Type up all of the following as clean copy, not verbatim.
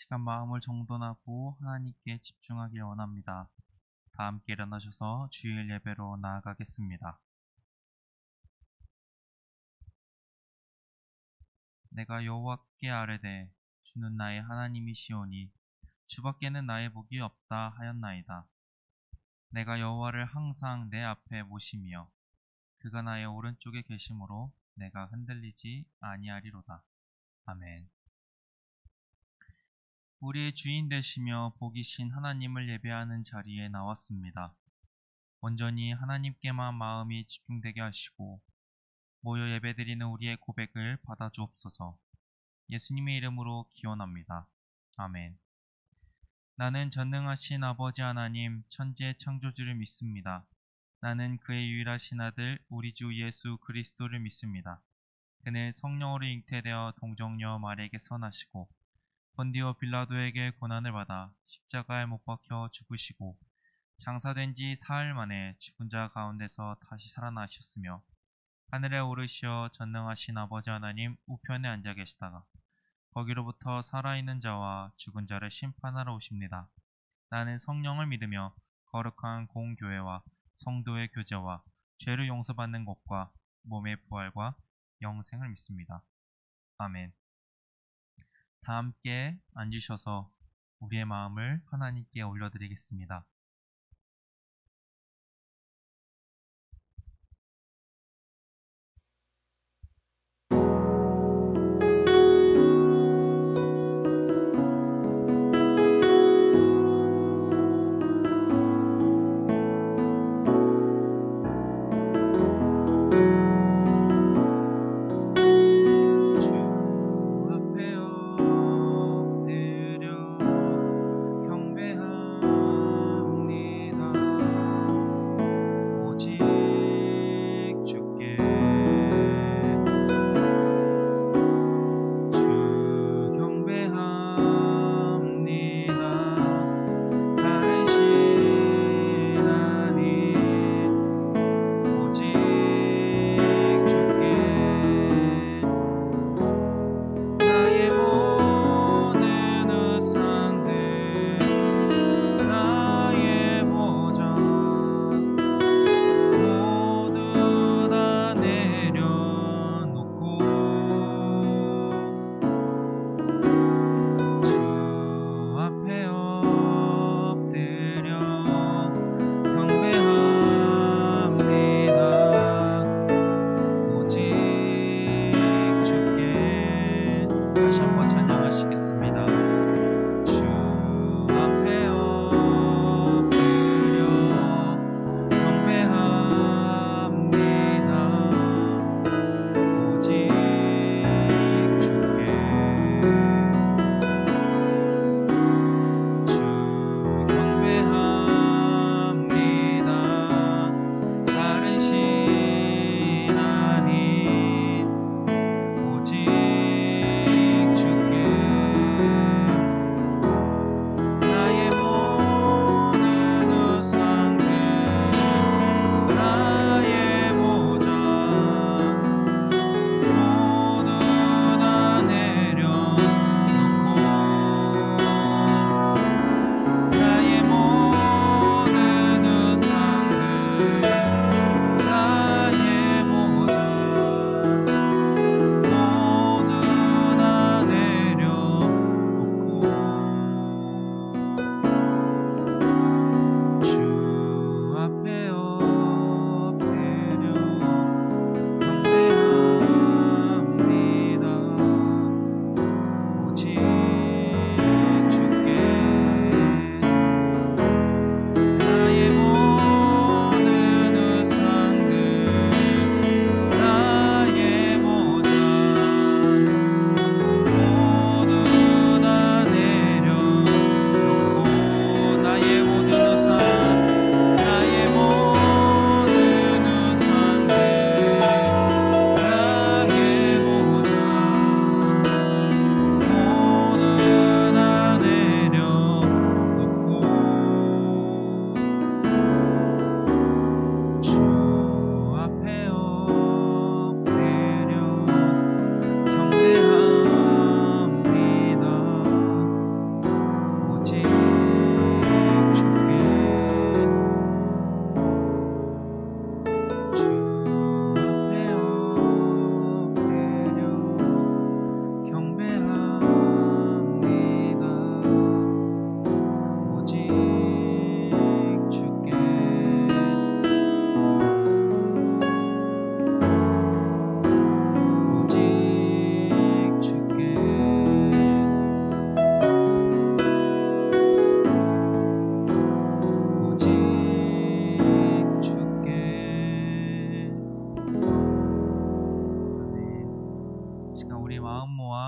시간 마음을 정돈하고 하나님께 집중하길 원합니다. 다 함께 일어나셔서 주일 예배로 나아가겠습니다. 내가 여호와께 아뢰되 주는 나의 하나님이시오니 주밖에는 나의 복이 없다 하였나이다. 내가 여호와를 항상 내 앞에 모시며 그가 나의 오른쪽에 계심으로 내가 흔들리지 아니하리로다. 아멘. 우리의 주인 되시며 복이신 하나님을 예배하는 자리에 나왔습니다. 온전히 하나님께만 마음이 집중되게 하시고 모여 예배드리는 우리의 고백을 받아주옵소서. 예수님의 이름으로 기원합니다. 아멘. 나는 전능하신 아버지 하나님 천지의 창조주를 믿습니다. 나는 그의 유일하신 아들 우리 주 예수 그리스도를 믿습니다. 그는 성령으로 잉태되어 동정녀 마리에게 선하시고 본디오 빌라도에게 고난을 받아 십자가에 못 박혀 죽으시고 장사된 지 사흘 만에 죽은 자 가운데서 다시 살아나셨으며 하늘에 오르시어 전능하신 아버지 하나님 우편에 앉아 계시다가 거기로부터 살아있는 자와 죽은 자를 심판하러 오십니다. 나는 성령을 믿으며 거룩한 공교회와 성도의 교제와 죄를 용서받는 것과 몸의 부활과 영생을 믿습니다. 아멘. 다 함께 앉으셔서 우리의 마음을 하나님께 올려드리겠습니다.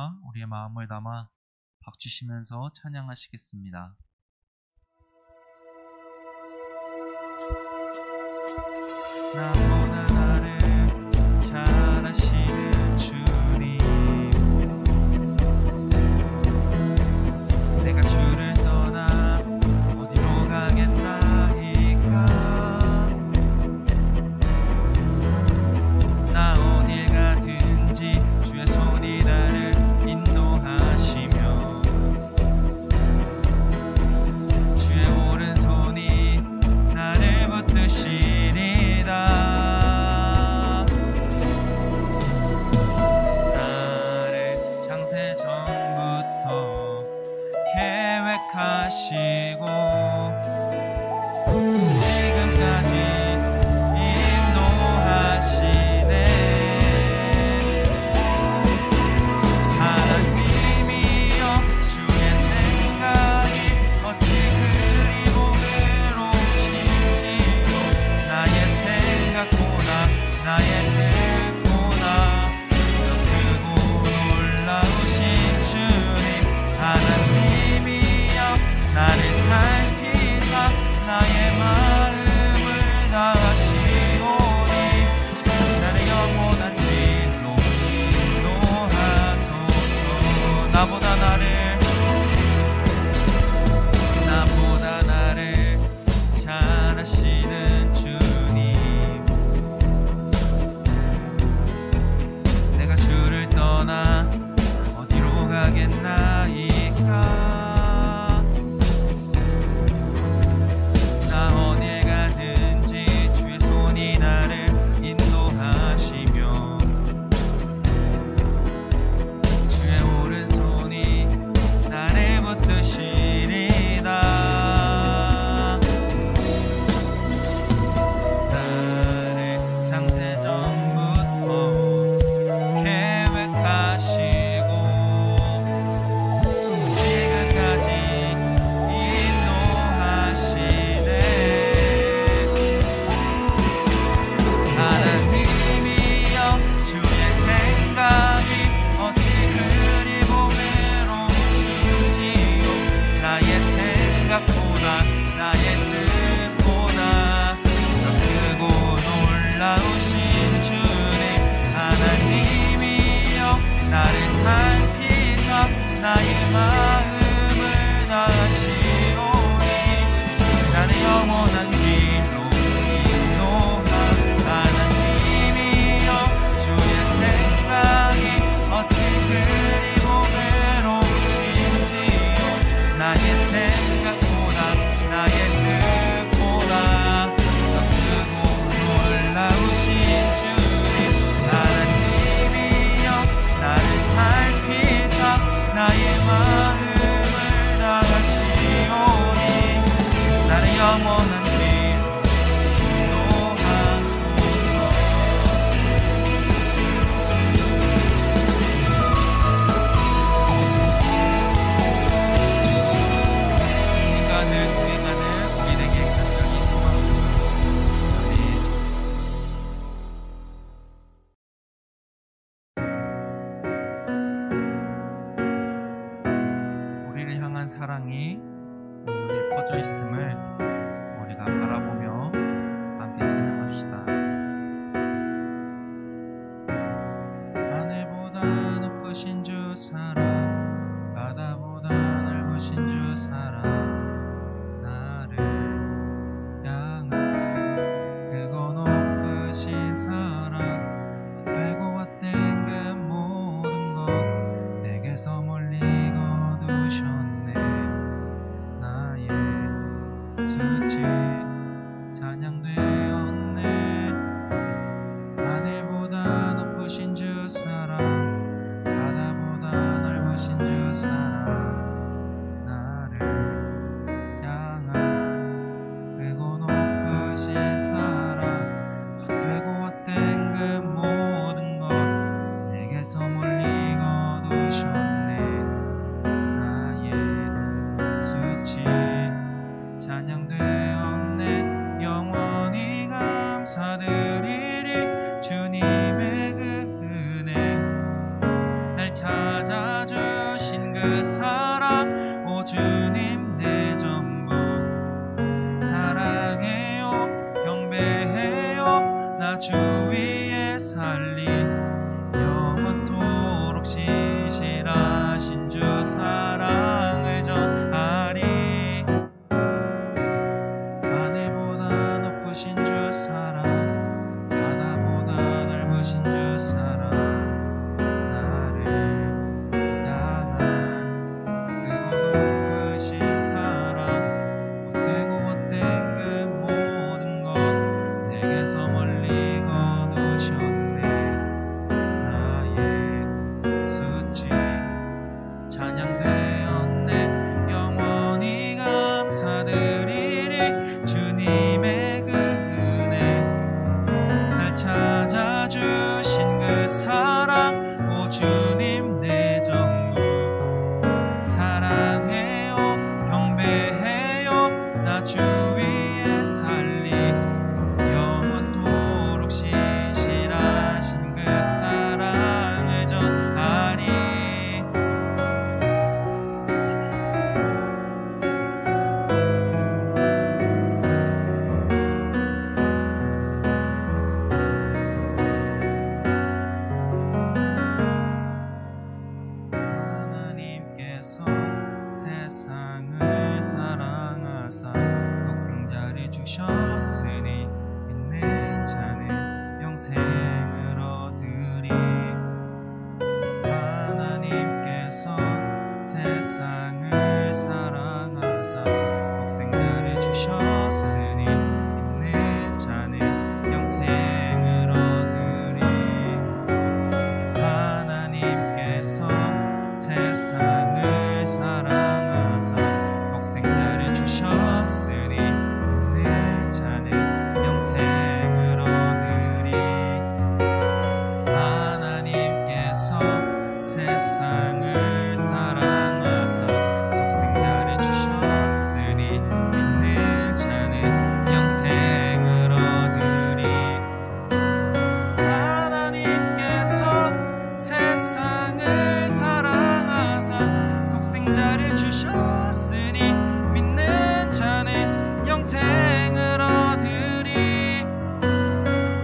기도와 우리의 마음을 담아 박수치시면서 찬양하시겠습니다. 나보다 나를 잘 아시는 주님, 내가 주를 떠나 어디로 가겠나이까. 나 어딜 가든지 주의 손이 나를 인도하시며 주의 오른손이 나를 붙드시리다. 나를 창세전부터 계획하시고 지금까지 인도하시네. 하나님이여 주의 생각이 어찌 그리 보배로우신지요. 나의 생각보다 나의 뜻보다 더 크고 놀라우신 주님, 하나님이여 나를 살피사 나의 마음을 다하시오니 나를 영원한 길로 인도하소서. 나보다 나를 잘 아시는 주님, 내가 주를 떠나 어디로 가겠나이까. 나 어딜 가든지 주의 손이 나를 인도하시며 주의 오른손이 나를 붙드시리다. 나를 창세전부터 계획하시고 지금까지 인도하시네. 하나님이여 주의 생각이 어찌 그리 보배로우신지요. 나의 생각보다 나의 뜻보다 더 크고 놀라우신 주님, 하나님이여 나를 살피사 나의 마음을 다하시오니 나를 영원한 길로 인도하. 하나님이여 주의 생각이 어찌 그리 보배로우신지요. 나의 생각보다 나의 뜻보다 더 크고 놀라우신 주님, 하나님이여 나를 살피사 나의 마음을 다하시오니 나를 영원한 길로 인도하소서. 가는 우리에게 간절히 소망합니다. 우리를 향한 사랑이 온누리 퍼져 있음을 우리가 바라보며 함께 찬양합시다. 하늘보다 높으신 주 사랑, 바다보다 넓으신 주 사랑, 나를 향한 크고 높으신 사랑, 헛되고 헛된 그 모든 것 내게서 멀리 거두셨네. 나의 수치 찬양되었네. 하늘보다 높으신 주 사랑, 바다보다 넓으신 주 사랑, 나를 향한 크고 높으신 사랑, 헛되고 헛된 그 모든 것 내게서 멀리 거두셨네. 나의 수치 찬양되었네. 그 사랑 오 주님 내 전부 사랑해요 경배해요 나 주 위에 살리 영원토록 신실하신 주 사랑을 전하리 하늘보다 높으신 주 사랑 바다보다 넓으신 주 사랑 나를 향한 크고 높으신 사랑 못되고 못된 그 모든 것 내게서 멀리 거두셨네 나의 수치 찬양되었네 영원히 감사드리리 주님의 그 은혜 날 찾아주신 그 사랑 오 주님 내 전부 사랑해요 경배해요 나 주 위에 살리 영원토록 신실하신 그 사랑을 전하리 하나님께서 세상을 사랑하사 독생자를 주셨으니 믿는 자는 영생을 얻으리 하나님께서 세상을 사랑하사 독생자를 주셨으니 믿는 자는 영생을 얻으리 하나님께서 세상을 사랑하사 독생자를 주셨으니 믿는 자는 영생을 얻으리 하나님께서 세상을 사랑하사 독생자를 주셨으니 믿는 자는 영생을 얻으리 하나님께서 세상을 사랑하사 독생자를 주셨으니 믿는 자는 영생을 얻으리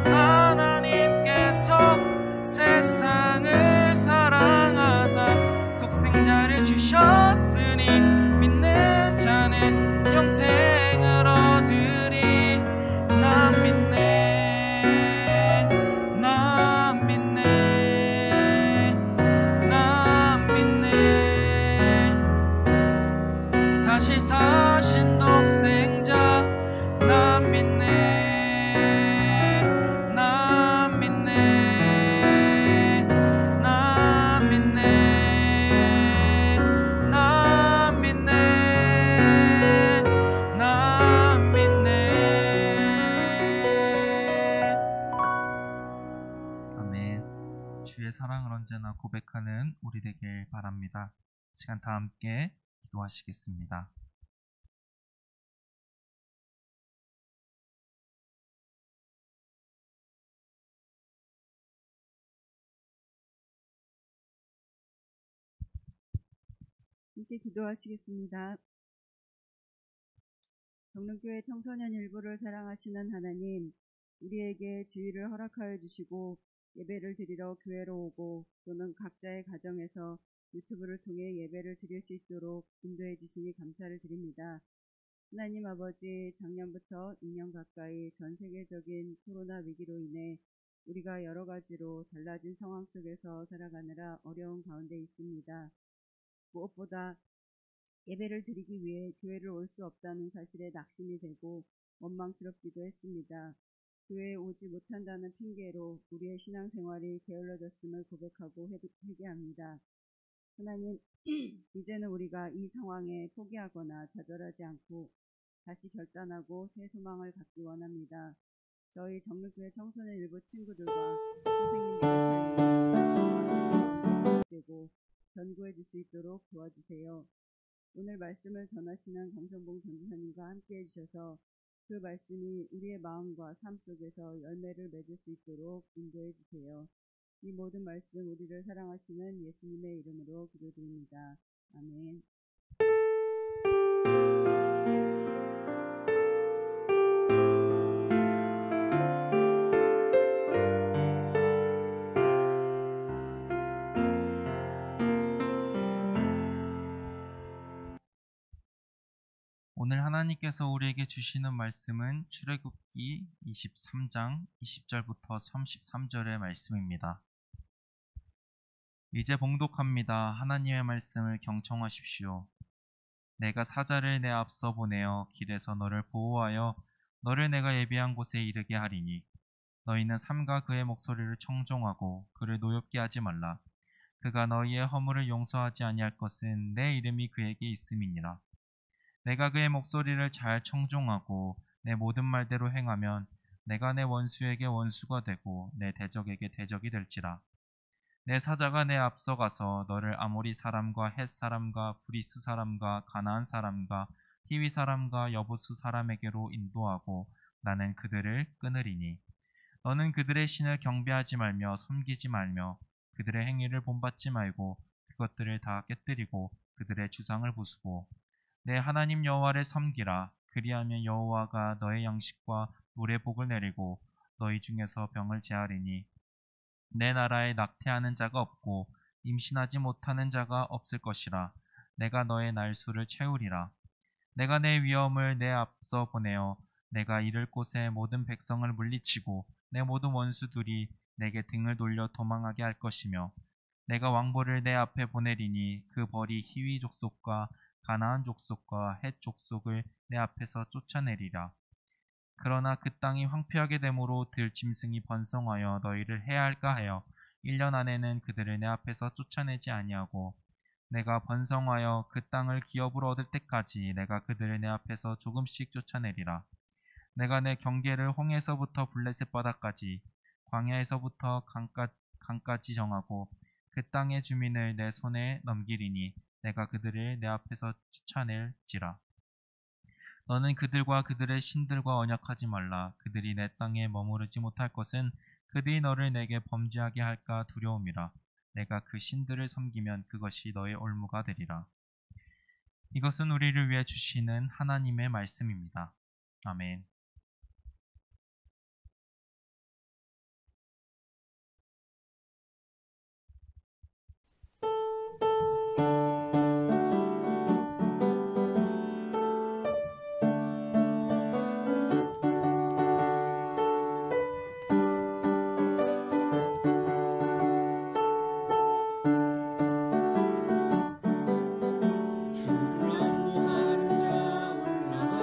하나님께서 세상을 사랑하사 독생자를 주셨으니 믿는 자는 영생을 얻으리 난 믿네 난 믿네 난 믿네 다시 사신 독생자 난 믿네 난 믿네 난 믿네 난 믿네 난 믿네 아멘. 주의 사랑을 언제나 고백하는 우리 되길 바랍니다. 시간 다 함께 기도하시겠습니다. 함께 기도하시겠습니다. 정릉교회 청소년 일부를 사랑하시는 하나님, 우리에게 지위를 허락하여 주시고 예배를 드리러 교회로 오고 또는 각자의 가정에서 유튜브를 통해 예배를 드릴 수 있도록 인도해 주시니 감사를 드립니다. 하나님 아버지, 작년부터 2년 가까이 전 세계적인 코로나 위기로 인해 우리가 여러 가지로 달라진 상황 속에서 살아가느라 어려운 가운데 있습니다. 무엇보다 예배를 드리기 위해 교회를 올 수 없다는 사실에 낙심이 되고 원망스럽기도 했습니다. 교회에 오지 못한다는 핑계로 우리의 신앙생활이 게을러졌음을 고백하고 회개합니다. 하나님, 이제는 우리가 이 상황에 포기하거나 좌절하지 않고 다시 결단하고 새 소망을 갖기 원합니다. 저희 정릉교회 청소년 일부 친구들과 선생님들 사이에 되고 견고해 줄 수 있도록 도와주세요. 오늘 말씀을 전하시는 강성봉 전도사님과 함께 해주셔서 그 말씀이 우리의 마음과 삶 속에서 열매를 맺을 수 있도록 인도해 주세요. 이 모든 말씀 우리를 사랑하시는 예수님의 이름으로 기도드립니다. 아멘. 오늘 하나님께서 우리에게 주시는 말씀은 출애굽기 23장 20절부터 33절의 말씀입니다. 이제 봉독합니다. 하나님의 말씀을 경청하십시오. 내가 사자를 내 앞서 보내어 길에서 너를 보호하여 너를 내가 예비한 곳에 이르게 하리니 너희는 삼가 그의 목소리를 청종하고 그를 노엽게 하지 말라. 그가 너희의 허물을 용서하지 아니할 것은 내 이름이 그에게 있음이니라. 내가 그의 목소리를 잘 청종하고 내 모든 말대로 행하면 내가 내 원수에게 원수가 되고 내 대적에게 대적이 될지라. 내 사자가 내 앞서 가서 너를 아모리 사람과 헷 사람과 브리스 사람과 가나안 사람과 히위 사람과 여부스 사람에게로 인도하고 나는 그들을 끊으리니 너는 그들의 신을 경배하지 말며 섬기지 말며 그들의 행위를 본받지 말고 그것들을 다 깨뜨리고 그들의 주상을 부수고 내 하나님 여호와를 섬기라. 그리하면 여호와가 너의 양식과 물의 복을 내리고 너희 중에서 병을 제하리니 내 나라에 낙태하는 자가 없고 임신하지 못하는 자가 없을 것이라. 내가 너의 날수를 채우리라. 내가 내 위엄을 내 앞서 보내어 내가 이를 곳에 모든 백성을 물리치고 내 모든 원수들이 내게 등을 돌려 도망하게 할 것이며 내가 왕보를 내 앞에 보내리니 그 벌이 히위 족속과 가나안 족속과 헷 족속을 내 앞에서 쫓아내리라. 그러나 그 땅이 황폐하게 되므로 들짐승이 번성하여 너희를 해할까 하여 1년 안에는 그들을 내 앞에서 쫓아내지 아니하고 내가 번성하여 그 땅을 기업으로 얻을 때까지 내가 그들을 내 앞에서 조금씩 쫓아내리라. 내가 내 경계를 홍해에서부터 블레셋 바다까지 광야에서부터 강까지 정하고 그 땅의 주민을 내 손에 넘기리니 내가 그들을 내 앞에서 쫓아낼지라. 너는 그들과 그들의 신들과 언약하지 말라. 그들이 내 땅에 머무르지 못할 것은 그들이 너를 내게 범죄하게 할까 두려움이라. 내가 그 신들을 섬기면 그것이 너의 올무가 되리라. 이것은 우리를 위해 주시는 하나님의 말씀입니다. 아멘. 주랑무하는 자 올라가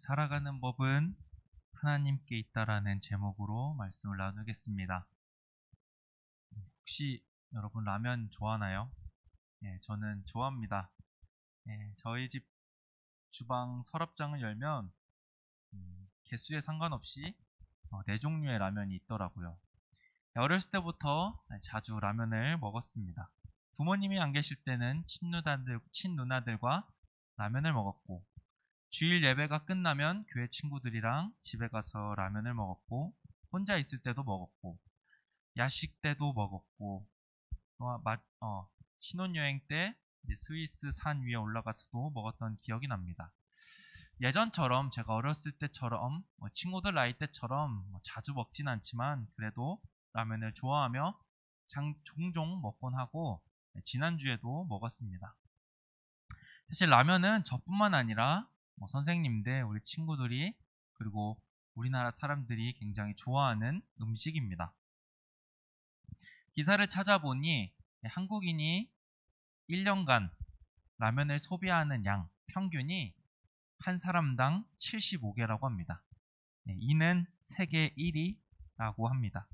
살아가는 법은 하나님께 있다라는 제목으로 말씀을 나누겠습니다. 혹시 여러분 라면 좋아하나요? 저는 좋아합니다. 저희 집 주방 서랍장을 열면 개수에 상관없이 4종류의 라면이 있더라고요. 어렸을 때부터 자주 라면을 먹었습니다. 부모님이 안 계실 때는 친누나들과 라면을 먹었고, 주일 예배가 끝나면 교회 친구들이랑 집에 가서 라면을 먹었고, 혼자 있을 때도 먹었고, 야식 때도 먹었고, 또 신혼여행 때 스위스 산 위에 올라가서도 먹었던 기억이 납니다. 예전처럼 제가 어렸을 때처럼 친구들 나이 때처럼 자주 먹진 않지만 그래도 라면을 좋아하며 종종 먹곤 하고 지난주에도 먹었습니다. 사실 라면은 저뿐만 아니라 선생님들, 우리 친구들이 그리고 우리나라 사람들이 굉장히 좋아하는 음식입니다. 기사를 찾아보니 한국인이 1년간 라면을 소비하는 양 평균이 한 사람당 75개라고 합니다. 이는 세계 1위라고 합니다.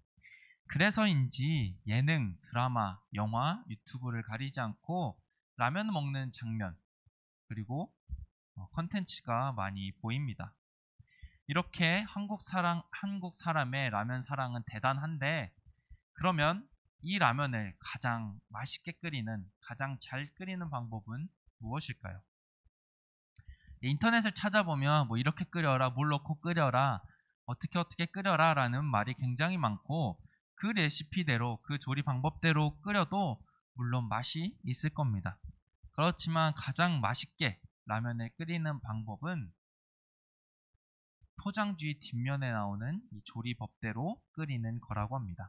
그래서인지 예능, 드라마, 영화, 유튜브를 가리지 않고 라면 먹는 장면 그리고 컨텐츠가 많이 보입니다. 이렇게 한국 사람의 라면 사랑은 대단한데 그러면 이 라면을 가장 맛있게 끓이는, 가장 잘 끓이는 방법은 무엇일까요? 인터넷을 찾아보면 이렇게 끓여라, 물 넣고 끓여라, 어떻게 끓여라 라는 말이 굉장히 많고 그 레시피대로, 그 조리 방법대로 끓여도 물론 맛이 있을 겁니다. 그렇지만 가장 맛있게 라면을 끓이는 방법은 포장지 뒷면에 나오는 이 조리법대로 끓이는 거라고 합니다.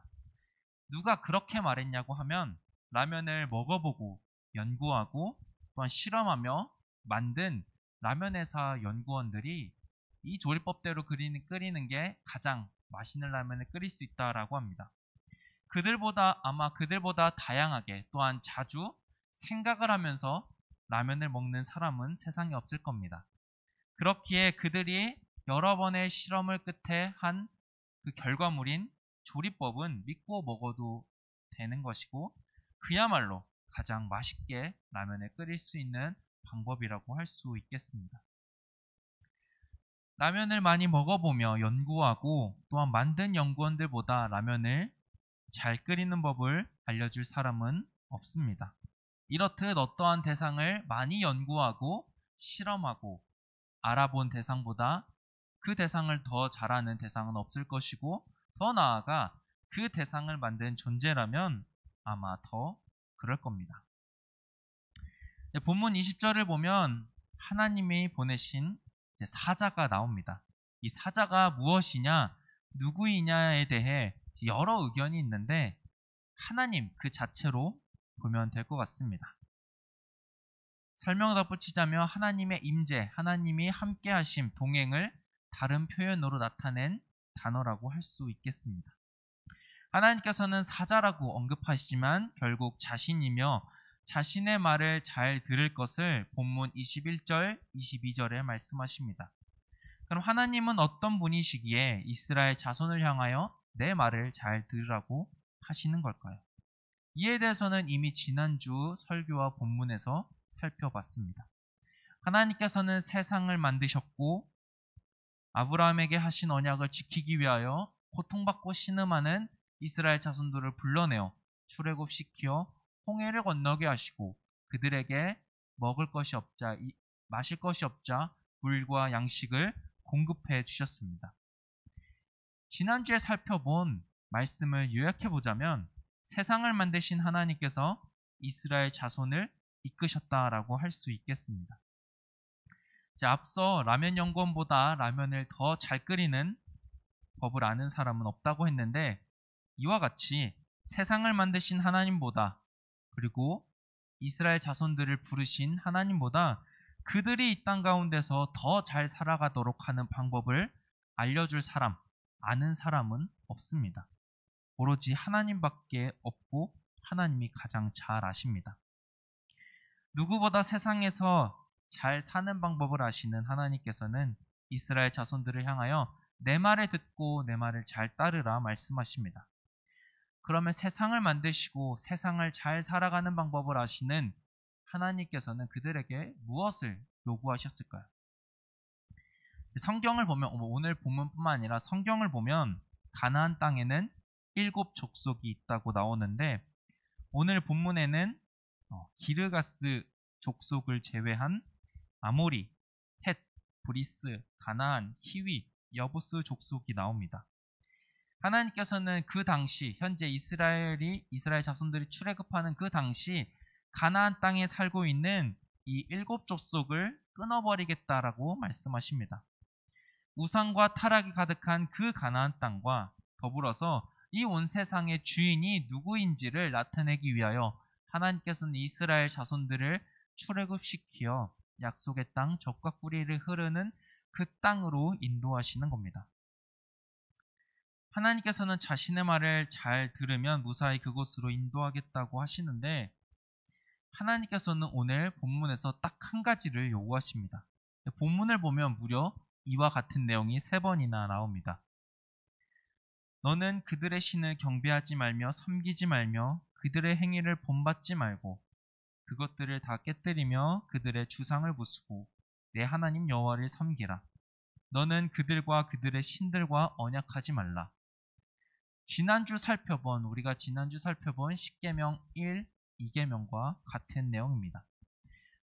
누가 그렇게 말했냐고 하면 라면을 먹어보고 연구하고 또한 실험하며 만든 라면 회사 연구원들이 이 조리법대로 끓이는 게 가장 맛있는 라면을 끓일 수 있다라고 합니다. 그들보다 다양하게 또한 자주 생각을 하면서 라면을 먹는 사람은 세상에 없을 겁니다. 그렇기에 그들이 여러 번의 실험을 끝에 한 그 결과물인 조리법은 믿고 먹어도 되는 것이고 그야말로 가장 맛있게 라면을 끓일 수 있는 방법이라고 할 수 있겠습니다. 라면을 많이 먹어보며 연구하고 또한 만든 연구원들보다 라면을 잘 끓이는 법을 알려줄 사람은 없습니다. 이렇듯 어떠한 대상을 많이 연구하고 실험하고 알아본 대상보다 그 대상을 더 잘하는 대상은 없을 것이고 더 나아가 그 대상을 만든 존재라면 아마 더 그럴 겁니다. 본문 20절을 보면 하나님이 보내신 사자가 나옵니다. 이 사자가 무엇이냐, 누구이냐에 대해 여러 의견이 있는데 하나님 그 자체로 보면 될 것 같습니다. 설명을 덧붙이자면 하나님의 임재, 하나님이 함께하심, 동행을 다른 표현으로 나타낸 단어라고 할 수 있겠습니다. 하나님께서는 사자라고 언급하시지만 결국 자신이며 자신의 말을 잘 들을 것을 본문 21절, 22절에 말씀하십니다. 그럼 하나님은 어떤 분이시기에 이스라엘 자손을 향하여 내 말을 잘 들으라고 하시는 걸까요? 이에 대해서는 이미 지난주 설교와 본문에서 살펴봤습니다. 하나님께서는 세상을 만드셨고 아브라함에게 하신 언약을 지키기 위하여 고통받고 신음하는 이스라엘 자손들을 불러내어 출애굽시켜 홍해를 건너게 하시고 그들에게 마실 것이 없자 물과 양식을 공급해 주셨습니다. 지난주에 살펴본 말씀을 요약해 보자면 세상을 만드신 하나님께서 이스라엘 자손을 이끄셨다라고 할 수 있겠습니다. 앞서 라면 연구원보다 라면을 더 잘 끓이는 법을 아는 사람은 없다고 했는데 이와 같이 세상을 만드신 하나님보다 그리고 이스라엘 자손들을 부르신 하나님보다 그들이 이 땅 가운데서 더 잘 살아가도록 하는 방법을 알려줄 사람, 아는 사람은 없습니다. 오로지 하나님밖에 없고 하나님이 가장 잘 아십니다. 누구보다 세상에서 잘 사는 방법을 아시는 하나님께서는 이스라엘 자손들을 향하여 내 말을 듣고 내 말을 잘 따르라 말씀하십니다. 그러면 세상을 만드시고 세상을 잘 살아가는 방법을 아시는 하나님께서는 그들에게 무엇을 요구하셨을까요? 성경을 보면 오늘 본문뿐만 아니라 성경을 보면 가나안 땅에는 7 족속이 있다고 나오는데 오늘 본문에는 기르가스 족속을 제외한 아모리, 헷, 브리스, 가나안, 히위, 여부스 족속이 나옵니다. 하나님께서는 그 당시 현재 이스라엘 자손들이 출애굽하는 그 당시 가나안 땅에 살고 있는 이 7 족속을 끊어버리겠다라고 말씀하십니다. 우상과 타락이 가득한 그 가나안 땅과 더불어서 이 온 세상의 주인이 누구인지를 나타내기 위하여 하나님께서는 이스라엘 자손들을 출애굽시켜 약속의 땅 젖과 꿀이 흐르는 그 땅으로 인도하시는 겁니다. 하나님께서는 자신의 말을 잘 들으면 무사히 그곳으로 인도하겠다고 하시는데 하나님께서는 오늘 본문에서 딱 한 가지를 요구하십니다. 본문을 보면 무려 이와 같은 내용이 3번이나 나옵니다. 너는 그들의 신을 경배하지 말며 섬기지 말며 그들의 행위를 본받지 말고 그것들을 다 깨뜨리며 그들의 주상을 부수고 내 하나님 여호와를 섬기라. 너는 그들과 그들의 신들과 언약하지 말라. 우리가 지난주 살펴본 십계명 1, 2계명과 같은 내용입니다.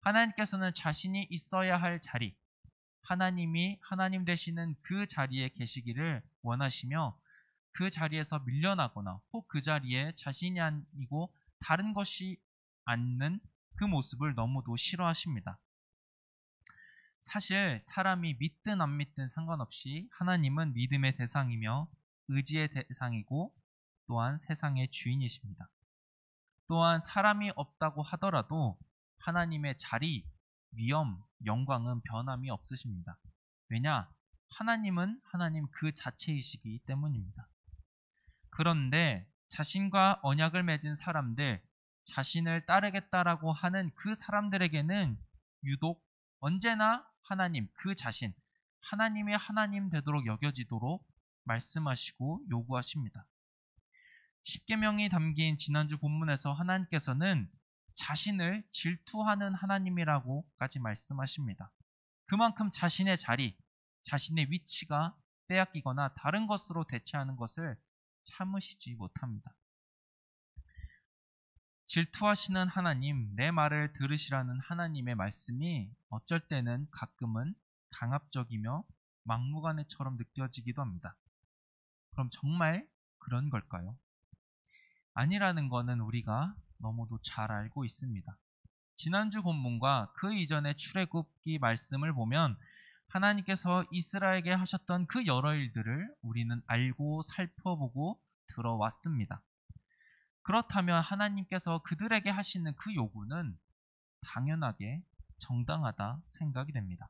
하나님께서는 자신이 있어야 할 자리, 하나님이 하나님 되시는 그 자리에 계시기를 원하시며 그 자리에서 밀려나거나 혹 그 자리에 자신이 아니고 다른 것이 앉는 그 모습을 너무도 싫어하십니다. 사실 사람이 믿든 안 믿든 상관없이 하나님은 믿음의 대상이며 의지의 대상이고 또한 세상의 주인이십니다. 또한 사람이 없다고 하더라도 하나님의 자리, 위엄, 영광은 변함이 없으십니다. 왜냐? 하나님은 하나님 그 자체이시기 때문입니다. 그런데 자신과 언약을 맺은 사람들, 자신을 따르겠다라고 하는 그 사람들에게는 유독 언제나 하나님, 그 자신, 하나님이 하나님 되도록 여겨지도록 말씀하시고 요구하십니다. 십계명이 담긴 지난주 본문에서 하나님께서는 자신을 질투하는 하나님이라고까지 말씀하십니다. 그만큼 자신의 자리, 자신의 위치가 빼앗기거나 다른 것으로 대체하는 것을 참으시지 못합니다. 질투하시는 하나님, 내 말을 들으시라는 하나님의 말씀이 어쩔 때는 가끔은 강압적이며 막무가내처럼 느껴지기도 합니다. 그럼 정말 그런 걸까요? 아니라는 것은 우리가 너무도 잘 알고 있습니다. 지난주 본문과 그 이전의 출애굽기 말씀을 보면 하나님께서 이스라엘에게 하셨던 그 여러 일들을 우리는 알고 살펴보고 들어왔습니다. 그렇다면 하나님께서 그들에게 하시는 그 요구는 당연하게 정당하다 생각이 됩니다.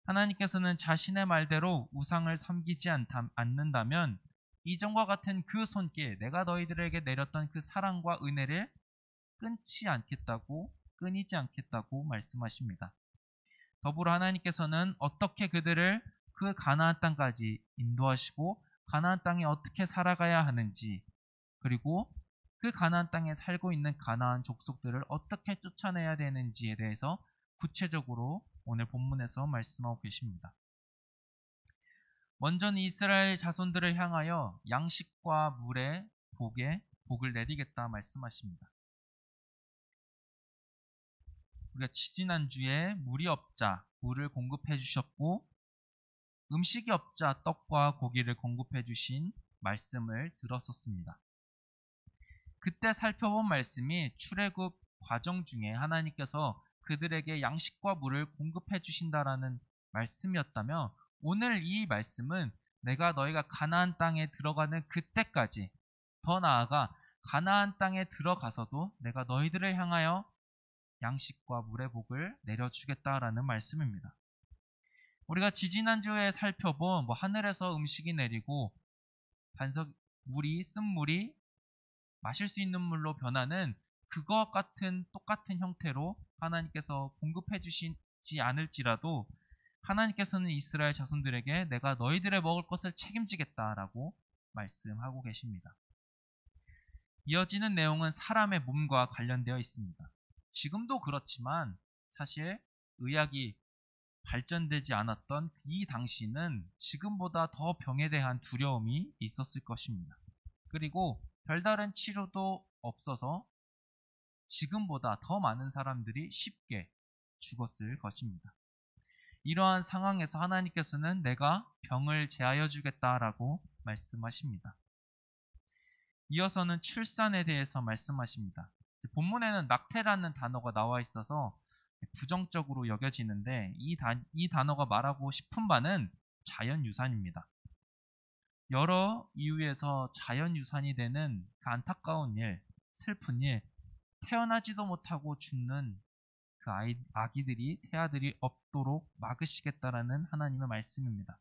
하나님께서는 자신의 말대로 우상을 섬기지 않는다면 이전과 같은 그 손길, 내가 너희들에게 내렸던 그 사랑과 은혜를 끊이지 않겠다고 말씀하십니다. 더불어 하나님께서는 어떻게 그들을 그 가나안 땅까지 인도하시고 가나안 땅에 어떻게 살아가야 하는지, 그리고 그 가나안 땅에 살고 있는 가나안 족속들을 어떻게 쫓아내야 되는지에 대해서 구체적으로 오늘 본문에서 말씀하고 계십니다. 먼저는 이스라엘 자손들을 향하여 양식과 물의 복을 내리겠다 말씀하십니다. 우리가 지지난주에 물이 없자 물을 공급해 주셨고 음식이 없자 떡과 고기를 공급해 주신 말씀을 들었었습니다. 그때 살펴본 말씀이 출애굽 과정 중에 하나님께서 그들에게 양식과 물을 공급해 주신다라는 말씀이었다면 오늘 이 말씀은 내가 너희가 가나안 땅에 들어가는 그때까지, 더 나아가 가나안 땅에 들어가서도 내가 너희들을 향하여 양식과 물의 복을 내려주겠다라는 말씀입니다. 우리가 지지난주에 살펴본 하늘에서 음식이 내리고 쓴물이 마실 수 있는 물로 변하는 그것과 같은 똑같은 형태로 하나님께서 공급해 주시지 않을지라도 하나님께서는 이스라엘 자손들에게 내가 너희들의 먹을 것을 책임지겠다라고 말씀하고 계십니다. 이어지는 내용은 사람의 몸과 관련되어 있습니다. 지금도 그렇지만 사실 의학이 발전되지 않았던 이 당시는 지금보다 더 병에 대한 두려움이 있었을 것입니다. 그리고 별다른 치료도 없어서 지금보다 더 많은 사람들이 쉽게 죽었을 것입니다. 이러한 상황에서 하나님께서는 내가 병을 제하여 주겠다라고 말씀하십니다. 이어서는 출산에 대해서 말씀하십니다. 본문에는 낙태라는 단어가 나와 있어서 부정적으로 여겨지는데 이 단어가 말하고 싶은 바는 자연유산입니다. 여러 이유에서 자연유산이 되는 그 안타까운 일, 슬픈 일, 태어나지도 못하고 죽는 그 아기들이 태아들이 없도록 막으시겠다라는 하나님의 말씀입니다.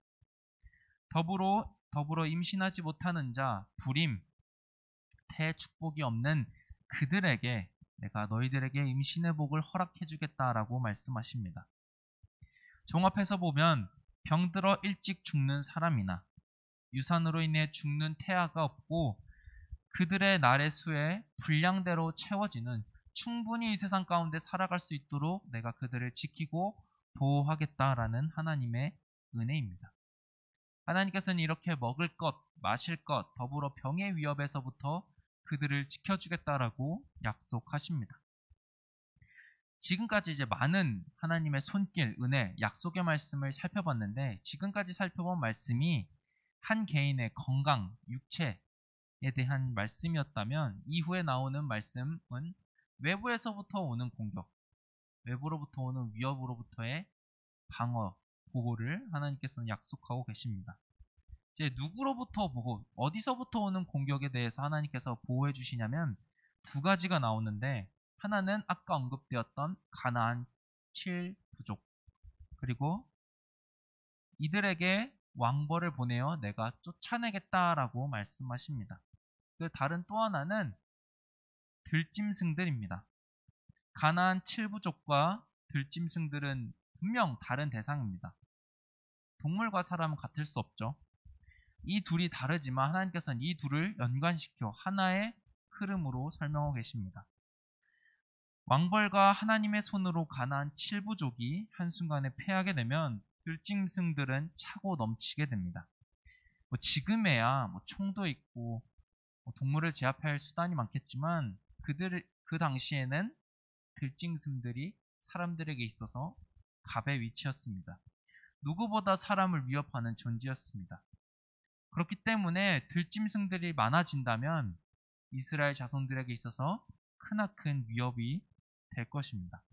더불어 임신하지 못하는 자, 불임, 태 축복이 없는 그들에게 내가 너희들에게 임신의 복을 허락해 주겠다라고 말씀하십니다. 종합해서 보면 병들어 일찍 죽는 사람이나 유산으로 인해 죽는 태아가 없고 그들의 날의 수에 분량대로 채워지는 충분히 이 세상 가운데 살아갈 수 있도록 내가 그들을 지키고 보호하겠다라는 하나님의 은혜입니다. 하나님께서는 이렇게 먹을 것, 마실 것, 더불어 병의 위협에서부터 그들을 지켜주겠다라고 약속하십니다. 지금까지 이제 많은 하나님의 손길, 은혜, 약속의 말씀을 살펴봤는데 지금까지 살펴본 말씀이 한 개인의 건강, 육체에 대한 말씀이었다면 이후에 나오는 말씀은 외부에서부터 오는 공격, 외부로부터 오는 위협으로부터의 방어, 보호를 하나님께서는 약속하고 계십니다. 이제 누구로부터 보호, 어디서부터 오는 공격에 대해서 하나님께서 보호해 주시냐면 두 가지가 나오는데 하나는 아까 언급되었던 가나안 7부족 그리고 이들에게 왕벌을 보내어 내가 쫓아내겠다라고 말씀하십니다. 그 다른 또 하나는 들짐승들입니다. 가나안 7부족과 들짐승들은 분명 다른 대상입니다. 동물과 사람은 같을 수 없죠. 이 둘이 다르지만 하나님께서는 이 둘을 연관시켜 하나의 흐름으로 설명하고 계십니다. 왕벌과 하나님의 손으로 가나안 7부족이 한순간에 패하게 되면 들짐승들은 차고 넘치게 됩니다. 지금에야 총도 있고 동물을 제압할 수단이 많겠지만 그 당시에는 들짐승들이 사람들에게 있어서 갑의 위치였습니다. 누구보다 사람을 위협하는 존재였습니다. 그렇기 때문에 들짐승들이 많아진다면 이스라엘 자손들에게 있어서 크나큰 위협이 될 것입니다.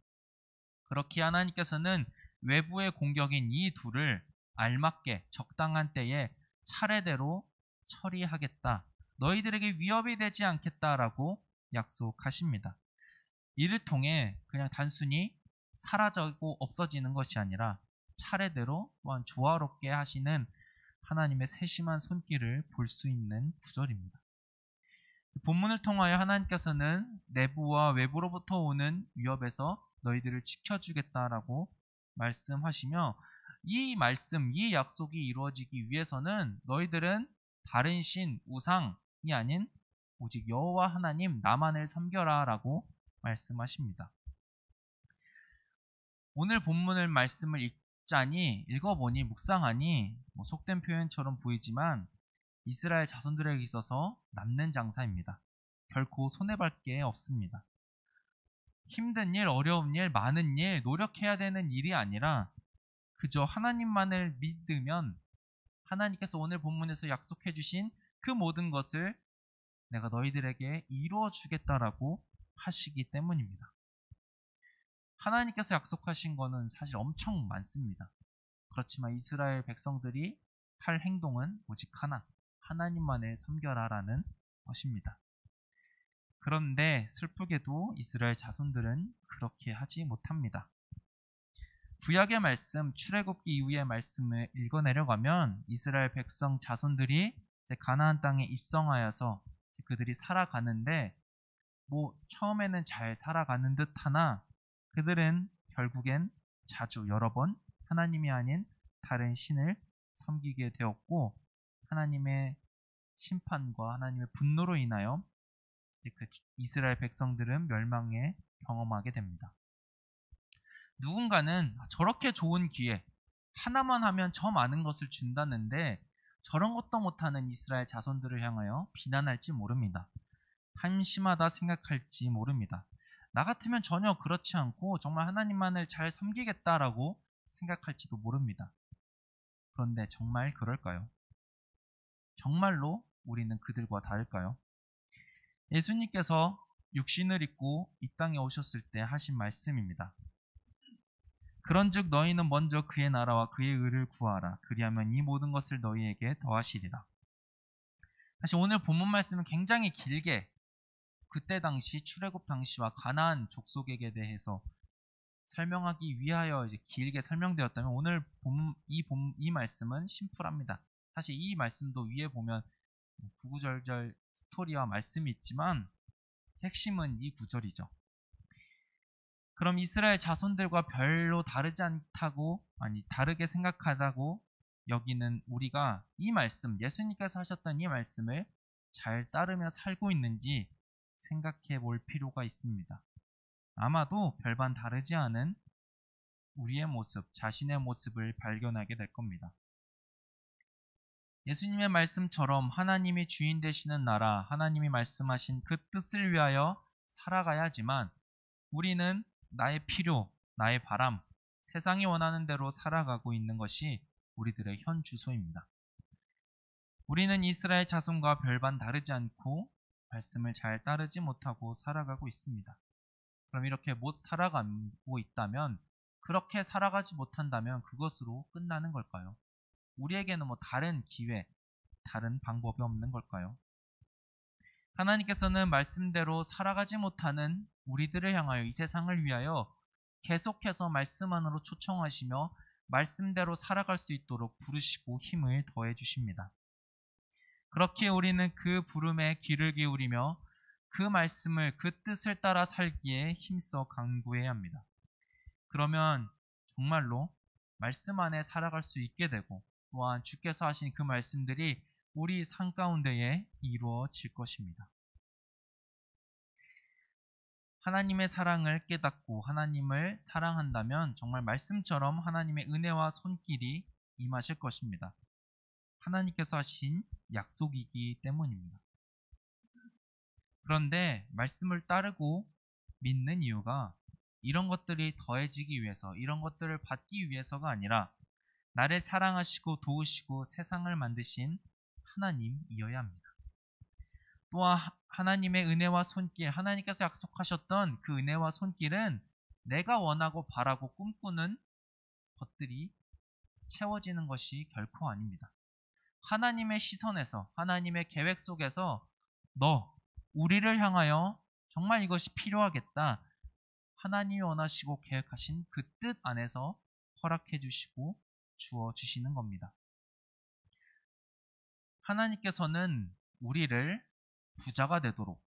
그렇게 하나님께서는 외부의 공격인 이 둘을 알맞게 적당한 때에 차례대로 처리하겠다. 너희들에게 위협이 되지 않겠다라고 약속하십니다. 이를 통해 그냥 단순히 사라지고 없어지는 것이 아니라 차례대로 또한 조화롭게 하시는 하나님의 세심한 손길을 볼 수 있는 구절입니다. 본문을 통하여 하나님께서는 내부와 외부로부터 오는 위협에서 너희들을 지켜주겠다라고 말씀하시며 이 말씀, 이 약속이 이루어지기 위해서는 너희들은 다른 신, 우상이 아닌 오직 여호와 하나님 나만을 섬겨라라고 말씀하십니다. 오늘 본문을 말씀을 읽어보니 묵상하니 속된 표현처럼 보이지만 이스라엘 자손들에게 있어서 남는 장사입니다. 결코 손해볼 게 없습니다. 힘든 일, 어려운 일, 많은 일, 노력해야 되는 일이 아니라 그저 하나님만을 믿으면 하나님께서 오늘 본문에서 약속해 주신 그 모든 것을 내가 너희들에게 이루어 주겠다라고 하시기 때문입니다. 하나님께서 약속하신 것은 사실 엄청 많습니다. 그렇지만 이스라엘 백성들이 할 행동은 오직 하나, 하나님만을 섬겨라라는 것입니다. 그런데 슬프게도 이스라엘 자손들은 그렇게 하지 못합니다. 구약의 말씀, 출애굽기 이후의 말씀을 읽어내려가면 이스라엘 백성 자손들이 가나안 땅에 입성하여서 그들이 살아가는데 처음에는 잘 살아가는 듯 하나 그들은 결국엔 자주 여러 번 하나님이 아닌 다른 신을 섬기게 되었고, 하나님의 심판과 하나님의 분노로 인하여 그 이스라엘 백성들은 멸망에 경험하게 됩니다. 누군가는 저렇게 좋은 기회 하나만 하면 저 많은 것을 준다는데 저런 것도 못하는 이스라엘 자손들을 향하여 비난할지 모릅니다. 한심하다 생각할지 모릅니다. 나 같으면 전혀 그렇지 않고 정말 하나님만을 잘 섬기겠다라고 생각할지도 모릅니다. 그런데 정말 그럴까요? 정말로 우리는 그들과 다를까요? 예수님께서 육신을 입고 이 땅에 오셨을 때 하신 말씀입니다. 그런즉 너희는 먼저 그의 나라와 그의 의를 구하라. 그리하면 이 모든 것을 너희에게 더하시리라. 사실 오늘 본문 말씀은 굉장히 길게 그때 당시 출애굽 당시와 가나안 족속에게 대해서 설명하기 위하여 이제 길게 설명되었다면 오늘 이 말씀은 심플합니다. 사실 이 말씀도 위에 보면 구구절절 스토리와 말씀이 있지만 핵심은 이 구절이죠. 그럼 이스라엘 자손들과 별로 다르게 생각하다고 여기는 우리가 이 말씀, 예수님께서 하셨던 이 말씀을 잘 따르며 살고 있는지 생각해 볼 필요가 있습니다. 아마도 별반 다르지 않은 우리의 모습, 자신의 모습을 발견하게 될 겁니다. 예수님의 말씀처럼 하나님이 주인 되시는 나라, 하나님이 말씀하신 그 뜻을 위하여 살아가야 하지만 우리는 나의 필요, 나의 바람, 세상이 원하는 대로 살아가고 있는 것이 우리들의 현 주소입니다. 우리는 이스라엘 자손과 별반 다르지 않고 말씀을 잘 따르지 못하고 살아가고 있습니다. 그럼 이렇게 못 살아가고 있다면, 그렇게 살아가지 못한다면 그것으로 끝나는 걸까요? 우리에게는 다른 기회, 다른 방법이 없는 걸까요? 하나님께서는 말씀대로 살아가지 못하는 우리들을 향하여 이 세상을 위하여 계속해서 말씀 안으로 초청하시며 말씀대로 살아갈 수 있도록 부르시고 힘을 더해 주십니다. 그렇게 우리는 그 부름에 귀를 기울이며 그 말씀을, 그 뜻을 따라 살기에 힘써 강구해야 합니다. 그러면 정말로 말씀 안에 살아갈 수 있게 되고 또한 주께서 하신 그 말씀들이 우리 삶 가운데에 이루어질 것입니다. 하나님의 사랑을 깨닫고 하나님을 사랑한다면 정말 말씀처럼 하나님의 은혜와 손길이 임하실 것입니다. 하나님께서 하신 약속이기 때문입니다. 그런데 말씀을 따르고 믿는 이유가 이런 것들이 더해지기 위해서, 이런 것들을 받기 위해서가 아니라 나를 사랑하시고 도우시고 세상을 만드신 하나님이어야 합니다. 또한 하나님의 은혜와 손길, 하나님께서 약속하셨던 그 은혜와 손길은 내가 원하고 바라고 꿈꾸는 것들이 채워지는 것이 결코 아닙니다. 하나님의 시선에서, 하나님의 계획 속에서 우리를 향하여 정말 이것이 필요하겠다, 하나님이 원하시고 계획하신 그 뜻 안에서 허락해 주시고 주어 주시는 겁니다. 하나님께서는 우리를 부자가 되도록,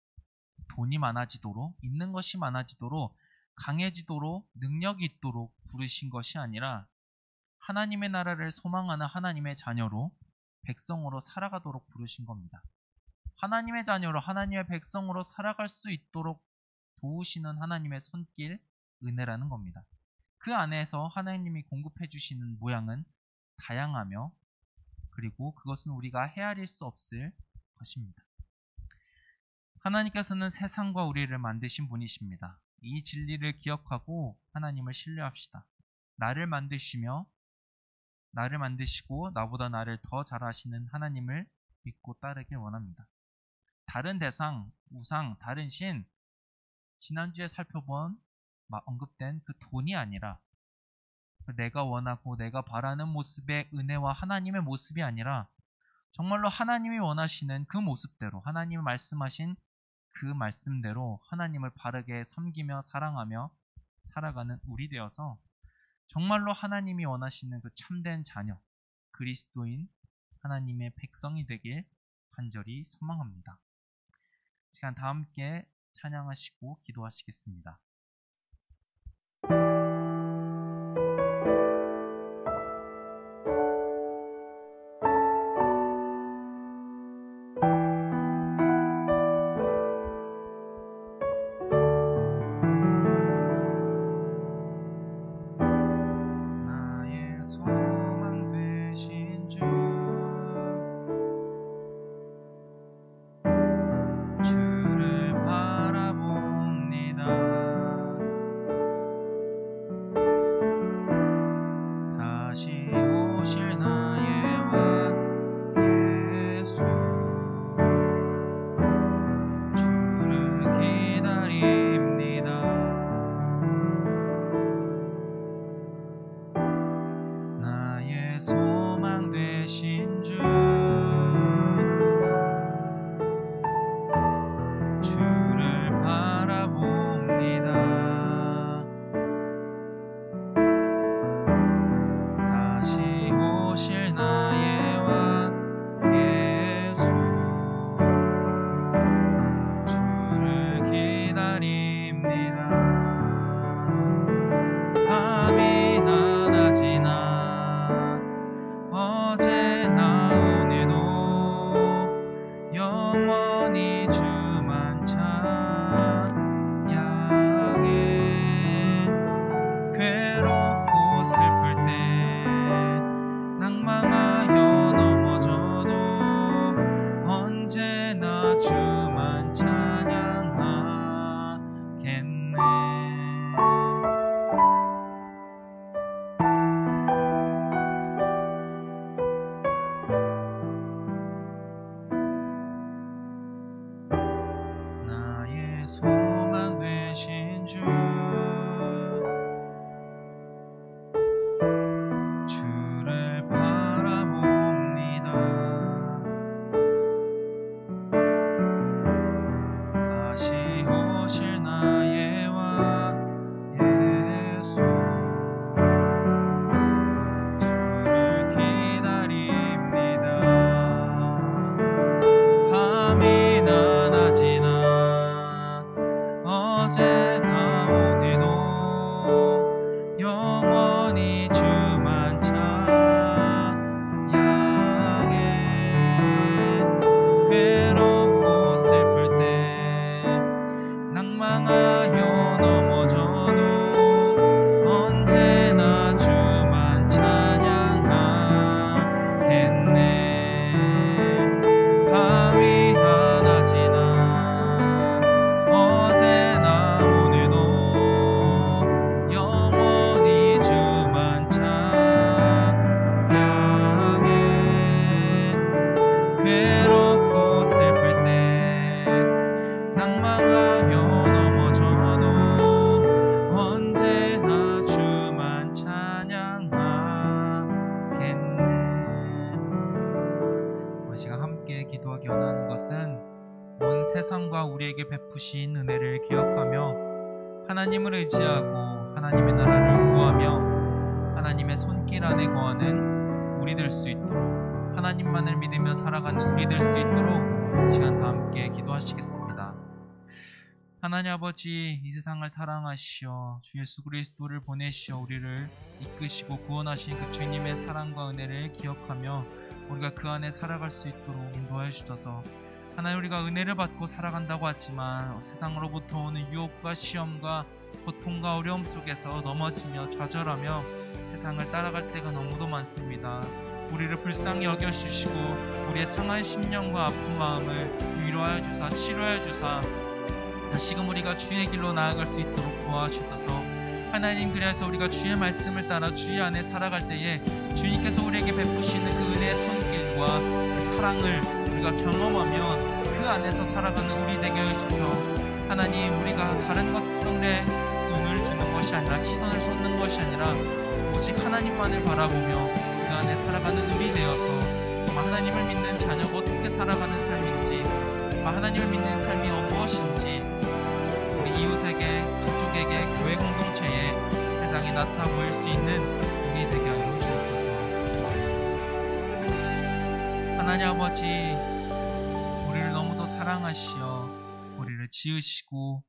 돈이 많아지도록, 있는 것이 많아지도록, 강해지도록, 능력이 있도록 부르신 것이 아니라 하나님의 나라를 소망하는 하나님의 자녀로, 백성으로 살아가도록 부르신 겁니다. 하나님의 자녀로, 하나님의 백성으로 살아갈 수 있도록 도우시는 하나님의 손길, 은혜라는 겁니다. 그 안에서 하나님이 공급해 주시는 모양은 다양하며 그리고 그것은 우리가 헤아릴 수 없을 것입니다. 하나님께서는 세상과 우리를 만드신 분이십니다. 이 진리를 기억하고 하나님을 신뢰합시다. 나를 만드시고 나보다 나를 더 잘하시는 하나님을 믿고 따르길 원합니다. 다른 대상, 우상, 다른 신, 지난주에 살펴본 언급된 그 돈이 아니라 내가 원하고 내가 바라는 모습의 은혜와 하나님의 모습이 아니라 정말로 하나님이 원하시는 그 모습대로, 하나님이 말씀하신 그 말씀대로 하나님을 바르게 섬기며 사랑하며 살아가는 우리 되어서 정말로 하나님이 원하시는 그 참된 자녀, 그리스도인 하나님의 백성이 되길 간절히 소망합니다. 시간 다 함께 찬양하시고 기도하시겠습니다. 되신 주 주를 바라봅니다. 다시 오실 나의 왕 예수 주를 기다립니다. 밤이나 낮이나 어제나 오늘도 영원히 주만 찬양해. 괴롭고 슬플 때 낭망하여 넘어져도 언제나 주만 찬양하겠네. 나의 소망 되신 주 주를 바라봅니다. 다시 오실 나의 왕 예수 주를 기다립니다. 밤이나 낮이나 어제나 오늘도 영원히 주만 찬양해. 괴롭고 슬플 때 낭망하여 넘어져도 언제나 주만 찬양하겠네. 밤이나 낮이나 어제나 오늘도 영원히 주만 찬양해. 괴롭고 슬플 때 낭망하여 넘어져도 언제나 주만 찬양하겠네. 우리 시간 함께 기도하기 원하는 것은 온 세상과 우리에게 베푸신 은혜를 기억하며 하나님을 의지하고 하나님의 나라를 구하며 하나님의 손길 안에 거하는 우리 될 수 있도록, 하나님만을 믿으며 살아가는 우리 될 수 있도록 시간 다 함께 기도하시겠습니다. 하나님 아버지, 이 세상을 사랑하시어 주 예수 그리스도를 보내시어 우리를 이끄시고 구원하신 그 주님의 사랑과 은혜를 기억하며 우리가 그 안에 살아갈 수 있도록 인도하여 주셔서, 하나님, 우리가 은혜를 받고 살아간다고 하지만 세상으로부터 오는 유혹과 시험과 고통과 어려움 속에서 넘어지며 좌절하며 세상을 따라갈 때가 너무도 많습니다. 우리를 불쌍히 여겨주시고 우리의 상한 심령과 아픈 마음을 위로하여 주사 치료하여 주사 다시금 우리가 주의 길로 나아갈 수 있도록 도와주셔서, 하나님, 그래서 우리가 주의 말씀을 따라 주의 안에 살아갈 때에 주님께서 우리에게 베푸시는 그 은혜의 손길과 그 사랑을 우리가 경험하며 그 안에서 살아가는 우리 되게 해주셔서, 하나님, 우리가 다른 것들에 눈을 주는 것이 아니라 시선을 쏟는 것이 아니라 오직 하나님만을 바라보며 그 안에 살아가는 우리 되어서 정말 하나님을 믿는 자녀가 어떻게 살아가는 삶인지, 정말 하나님을 믿는 삶이 무엇인지 우리 이웃에게, 가족에게, 교회 공동체에 세상에 나타 보일 수 있는 우리 되게 하여 주옵소서. 하나님 아버지, 우리를 너무도 사랑하시어 우리를 지으시고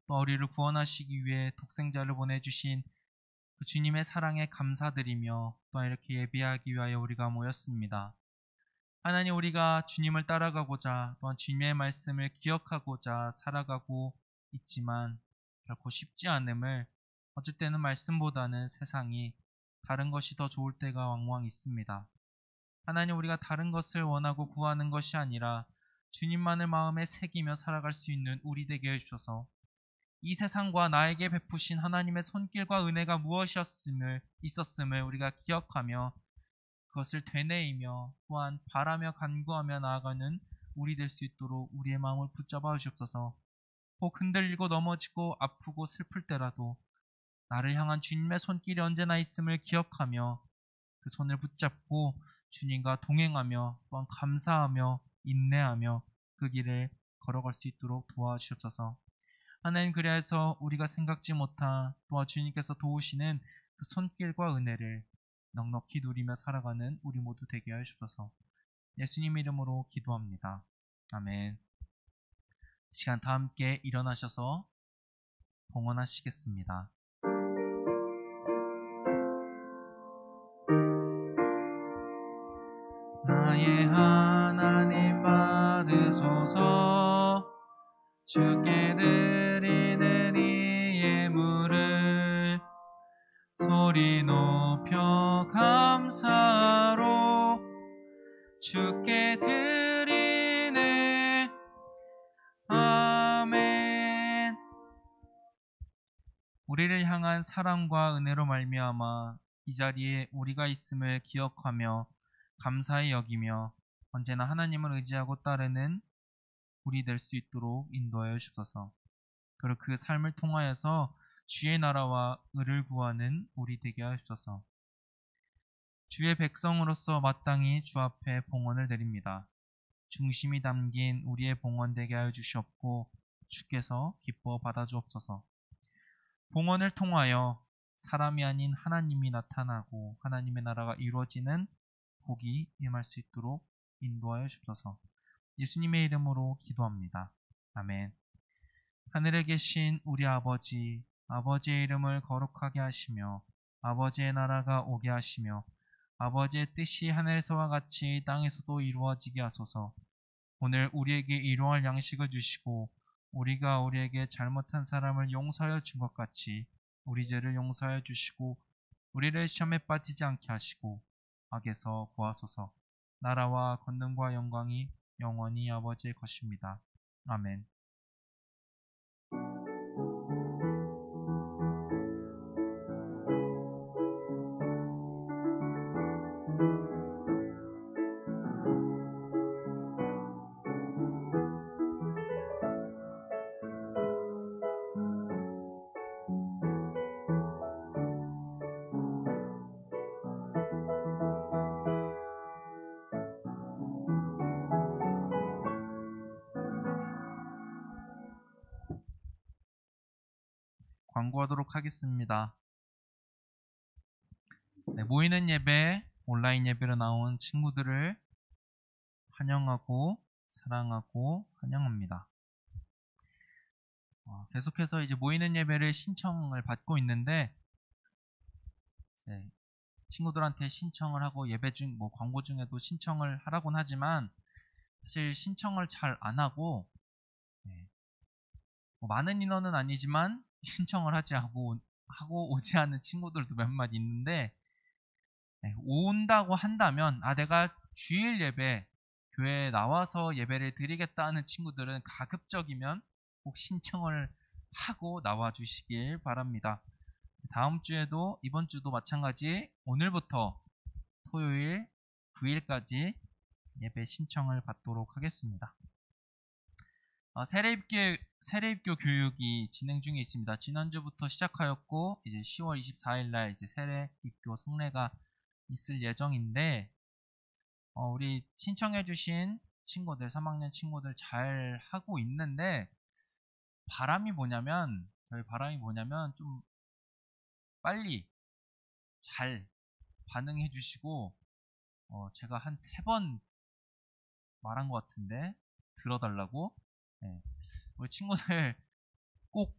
또 우리를 구원하시기 위해 독생자를 보내주신 그 주님의 사랑에 감사드리며 또한 이렇게 예배하기 위하여 우리가 모였습니다. 하나님, 우리가 주님을 따라가고자 또한 주님의 말씀을 기억하고자 살아가고 있지만 결코 쉽지 않음을, 어쩔 때는 말씀보다는 세상이 다른 것이 더 좋을 때가 왕왕 있습니다. 하나님, 우리가 다른 것을 원하고 구하는 것이 아니라 주님만을 마음에 새기며 살아갈 수 있는 우리 되게 해주셔서, 이 세상과 나에게 베푸신 하나님의 손길과 은혜가 무엇이었음을 있었음을 우리가 기억하며 그것을 되뇌이며 또한 바라며 간구하며 나아가는 우리 될 수 있도록 우리의 마음을 붙잡아 주옵소서. 혹 흔들리고 넘어지고 아프고 슬플 때라도 나를 향한 주님의 손길이 언제나 있음을 기억하며 그 손을 붙잡고 주님과 동행하며 또한 감사하며 인내하며 그 길을 걸어갈 수 있도록 도와주옵소서. 하나님, 그리하여서 우리가 생각지 못한 또한 주님께서 도우시는 그 손길과 은혜를 넉넉히 누리며 살아가는 우리 모두 되게 하여 주옵소서. 예수님 이름으로 기도합니다. 아멘. 시간 다 함께 일어나셔서 봉헌하시겠습니다. 나의 하나님 받으소서. 주께 드리는 이 예물을 소리 높여 감사로 주께 드리네. 아멘. 우리를 향한 사랑과 은혜로 말미암아 이 자리에 우리가 있음을 기억하며 감사히 여기며 언제나 하나님을 의지하고 따르는 우리 될 수 있도록 인도하여 주옵소서. 그리고 그 삶을 통하여서 주의 나라와 의를 구하는 우리 되게 하옵소서. 주의 백성으로서 마땅히 주 앞에 봉헌을 드립니다. 중심이 담긴 우리의 봉헌 되게 하여 주시옵고 주께서 기뻐 받아 주옵소서. 봉헌을 통하여 사람이 아닌 하나님이 나타나고 하나님의 나라가 이루어지는 복이 임할 수 있도록 인도하여 주옵소서. 예수님의 이름으로 기도합니다. 아멘. 하늘에 계신 우리 아버지, 아버지의 이름을 거룩하게 하시며 아버지의 나라가 오게 하시며 아버지의 뜻이 하늘에서와 같이 땅에서도 이루어지게 하소서. 오늘 우리에게 일용할 양식을 주시고 우리가 우리에게 잘못한 사람을 용서하여 준 것 같이 우리 죄를 용서하여 주시고 우리를 시험에 빠지지 않게 하시고 악에서 구하소서. 나라와 권능과 영광이 영원히 아버지의 것입니다. 아멘. 광고하도록 하겠습니다. 모이는 예배, 온라인 예배로 나온 친구들을 환영하고 사랑하고 환영합니다. 계속해서 이제 모이는 예배를 신청을 받고 있는데 친구들한테 신청을 하고 예배 중 광고 중에도 신청을 하라고는 하지만 사실 신청을 잘 안 하고 많은 인원은 아니지만 신청을 하고 오지 않은 친구들도 몇몇 있는데 온다고 한다면 내가 주일 예배 교회에 나와서 예배를 드리겠다 하는 친구들은 가급적이면 꼭 신청을 하고 나와 주시길 바랍니다. 다음 주에도 이번 주도 마찬가지 오늘부터 토요일 9일까지 예배 신청을 받도록 하겠습니다. 세례입교 교육이 진행 중에 있습니다. 지난주부터 시작하였고 이제 10월 24일 날 이제 세례입교 성례가 있을 예정인데 우리 신청해주신 친구들 3학년 친구들 잘 하고 있는데 저희 바람이 뭐냐면 좀 빨리 잘 반응해 주시고 제가 한 3번 말한 것 같은데 들어달라고 우리 친구들 꼭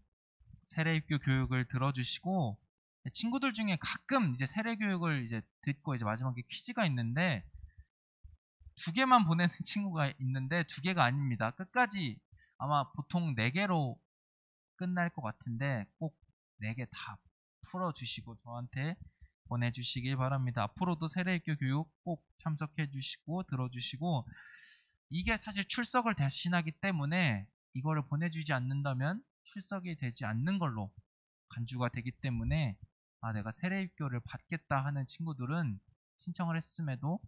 세례입교 교육을 들어주시고 친구들 중에 가끔 이제 세례 교육을 이제 듣고 이제 마지막에 퀴즈가 있는데 2개만 보내는 친구가 있는데 2개가 아닙니다. 끝까지 아마 보통 4개로 끝날 것 같은데 꼭 4개 다 풀어주시고 저한테 보내주시길 바랍니다. 앞으로도 세례입교 교육 꼭 참석해 주시고 들어주시고 이게 사실 출석을 대신하기 때문에 이거를 보내주지 않는다면 출석이 되지 않는 걸로 간주가 되기 때문에 내가 세례입교를 받겠다 하는 친구들은 신청을 했음에도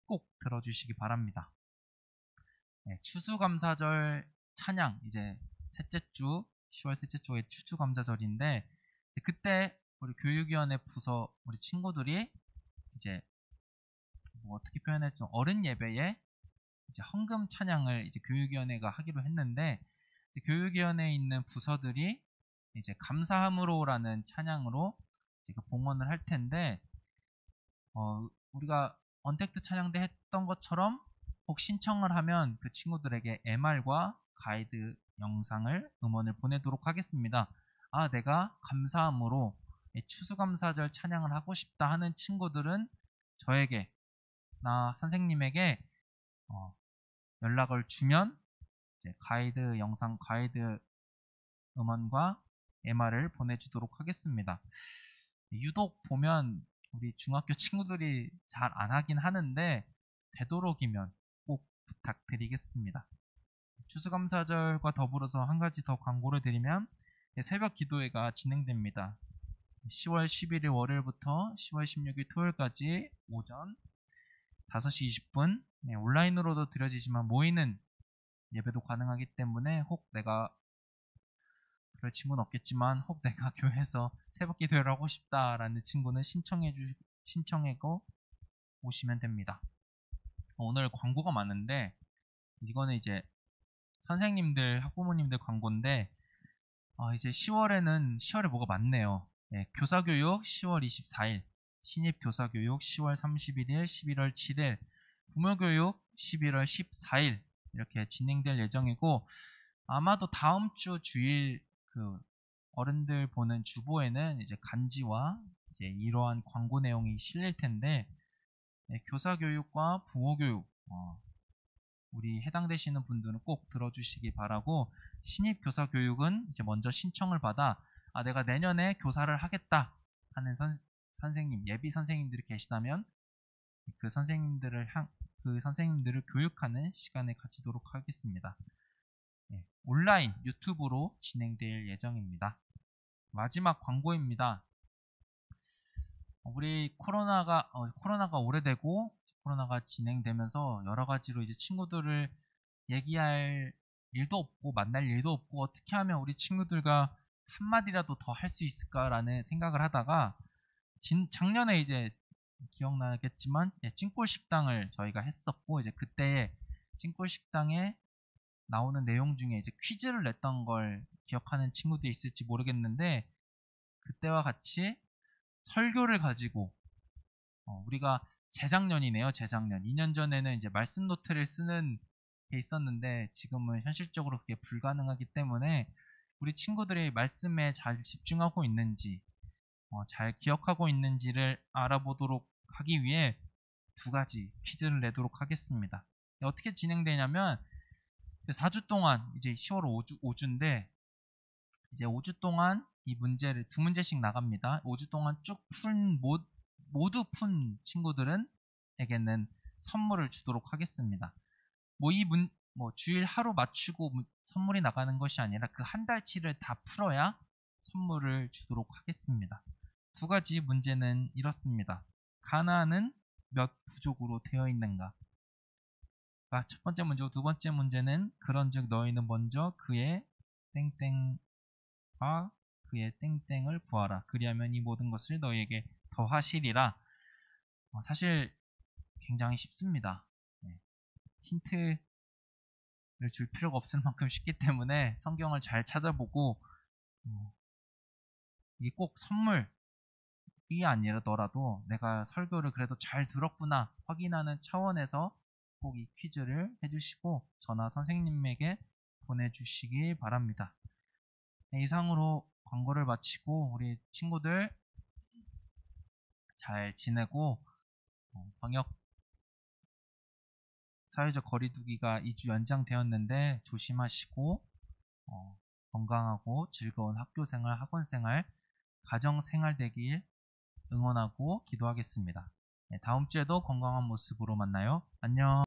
꼭 들어주시기 바랍니다. 추수감사절 찬양 이제 셋째 주 10월 셋째 주에 추수감사절인데 그때 우리 교육위원회 부서 우리 친구들이 이제 뭐 어떻게 표현할지 어른 예배에 이제 헌금 찬양을 이제 교육위원회가 하기로 했는데 이제 교육위원회에 있는 부서들이 이제 감사함으로라는 찬양으로 이제 그 봉헌을 할 텐데 우리가 언택트 찬양대 했던 것처럼 혹 신청을 하면 그 친구들에게 MR과 가이드 영상을 음원을 보내도록 하겠습니다. 아, 내가 감사함으로 추수감사절 찬양을 하고 싶다 하는 친구들은 저에게, 나 선생님에게 연락을 주면 이제 가이드 영상, 가이드 음원과 MR을 보내주도록 하겠습니다. 유독 보면 우리 중학교 친구들이 잘 안 하긴 하는데 되도록이면 꼭 부탁드리겠습니다. 추수감사절과 더불어서 한 가지 더 광고를 드리면 새벽 기도회가 진행됩니다. 10월 11일 월요일부터 10월 16일 토요일까지 오전 5시 20분 온라인으로도 드려지지만 모이는 예배도 가능하기 때문에 혹 내가 그럴 친구는 없겠지만 혹 내가 교회에서 새벽 기도회를 하고 싶다라는 친구는 신청하고 오시면 됩니다. 오늘 광고가 많은데 이거는 이제 선생님들, 학부모님들 광고인데 이제 10월에 뭐가 많네요. 교사교육 10월 24일, 신입교사교육 10월 31일, 11월 7일, 부모교육 11월 14일 이렇게 진행될 예정이고 아마도 다음 주 주일 그 어른들 보는 주보에는 이제 간지와 이제 이러한 광고 내용이 실릴 텐데 교사교육과 부모교육 우리 해당되시는 분들은 꼭 들어주시기 바라고 신입교사교육은 이제 먼저 신청을 받아 내가 내년에 교사를 하겠다 하는 선생님, 예비 선생님들이 계시다면 그 선생님들을 교육하는 시간을 가지도록 하겠습니다. 온라인 유튜브로 진행될 예정입니다. 마지막 광고입니다. 우리 코로나가 오래되고 코로나가 진행되면서 여러 가지로 이제 친구들을 얘기할 일도 없고 만날 일도 없고 어떻게 하면 우리 친구들과 한마디라도 더 할 수 있을까라는 생각을 하다가 작년에 이제 기억나겠지만 찐골 식당을 저희가 했었고 이제 그때 찐골 식당에 나오는 내용 중에 이제 퀴즈를 냈던 걸 기억하는 친구들이 있을지 모르겠는데 그때와 같이 설교를 가지고 우리가 재작년이네요. 재작년 2년 전에는 이제 말씀 노트를 쓰는 게 있었는데 지금은 현실적으로 그게 불가능하기 때문에 우리 친구들이 말씀에 잘 집중하고 있는지 잘 기억하고 있는지를 알아보도록 하기 위해 2가지 퀴즈를 내도록 하겠습니다. 어떻게 진행되냐면 4주 동안 이제 10월 5주인데 이제 5주 동안 이 문제를 2문제씩 나갑니다. 5주 동안 모두 푼 친구들에게는 선물을 주도록 하겠습니다. 주일 하루 맞추고 선물이 나가는 것이 아니라 그 한 달치를 다 풀어야 선물을 주도록 하겠습니다. 2가지 문제는 이렇습니다. 가나안은 몇 부족으로 되어 있는가? 첫 번째 문제고 2번째 문제는 그런즉 너희는 먼저 그의 땡땡과 그의 땡땡을 구하라. 그리하면 이 모든 것을 너희에게 더하시리라. 사실 굉장히 쉽습니다. 힌트를 줄 필요가 없을 만큼 쉽기 때문에 성경을 잘 찾아보고 이게 꼭 선물이 아니더라도 내가 설교를 그래도 잘 들었구나 확인하는 차원에서 꼭 이 퀴즈를 해주시고 저나 선생님에게 보내주시기 바랍니다. 이상으로 광고를 마치고 우리 친구들 잘 지내고 방역 사회적 거리두기가 2주 연장되었는데 조심하시고 건강하고 즐거운 학교생활, 학원생활, 가정생활 되길 응원하고 기도하겠습니다. 다음 주에도 건강한 모습으로 만나요. 안녕.